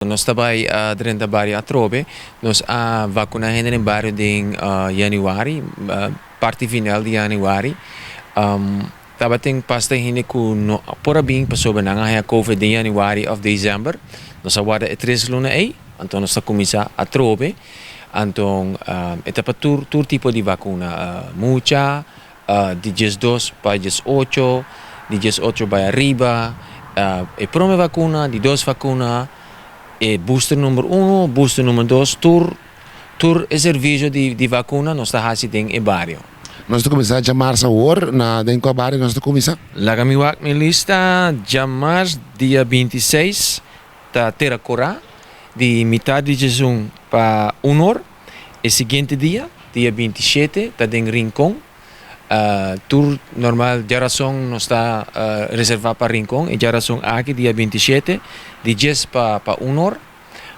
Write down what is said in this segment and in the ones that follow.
Nós trabalhamos dentro do bairro Atrobe, nós vacunamos no bairro em januário, parte final de januário. Tava tem pasta hine ku no pora bing pasoba na nga COVID de januário of dezembro. Nós agora é 3 luna aí, então nós começa a Atrobe. Então, etapa tur tipo de vacuna, mucha, de 2 para 18, de 18 para arriba, e prima vacuna, de 2 vacuna, e booster número 1, booster número 2, tur e serviço de vacuna, nós está fazendo em bairro. Nós estamos começando a chamar essa hora na dentro do bairro, nós estamos começando. Lá que minha lista, chamar dia 26, tá terá corá, de metade de junho para 1 hora, e seguinte dia 27, tá em Rincón. Tour normal, geração não está reservado para Rincón, e geração aqui dia 27, de 10 para 1 hora.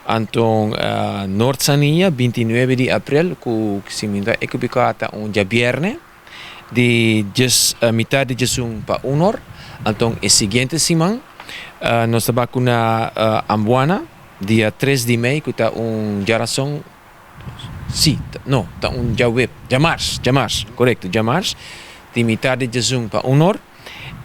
Então, Norte Sania, 29 de abril, que se me dá equipado dia viernes, de 10, metade de junho para 1 hora. Então, a seguinte semana, nós estamos com a Ambuana, dia 3 de maio, que está geração. Sim, não, está Jamars, correto, Jamars, de metade de junho para 1 hora.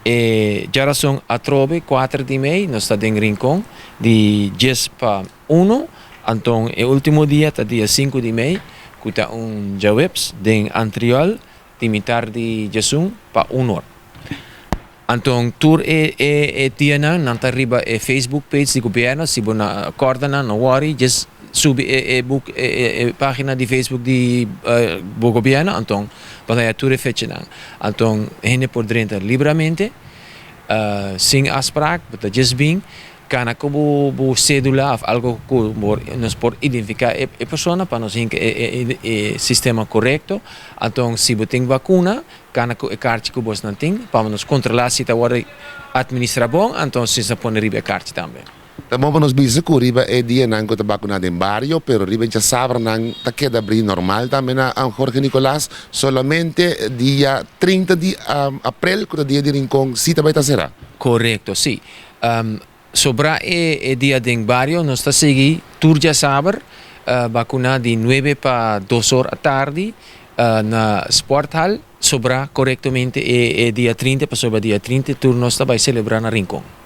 E geração Atrobe, 4 de maio, nós estamos em Rincón, de 10 para 1. Então, o último dia está dia 5 de maio, que está Jaweps, de Antriol, de metade de junho para 1 hora. Então, tour é dia não está arriba é Facebook page do governo, se você acorda não worry, just sube a página de Facebook do governo, então para a tour é feita não. Então, a gente pode entrar livremente, sem aspraak, but just being, kana ko bu cédula of algo que nos pode identificar a pessoa para nós o sistema correto. Então, se você tem vacuna, kana ko a carta que você não tem, para nos controlar se está administrar bom, então se pode riba a carta também. Também para nós bisa que riba é dia não que vacunado em bairro, pero riba já sabe não tá queda abrir normal também na Jorge Nicolás, solamente dia 30 de abril, que é dia de Rincón, se também está será. Correto, sim. Sobra e dia de barrio, nós está seguindo, tour já sabe, vacuna de 9 para 2 horas da tarde, na Sport Hall, sobra corretamente e dia 30, para sobra dia 30, tour nós está vai celebrar na Rincón.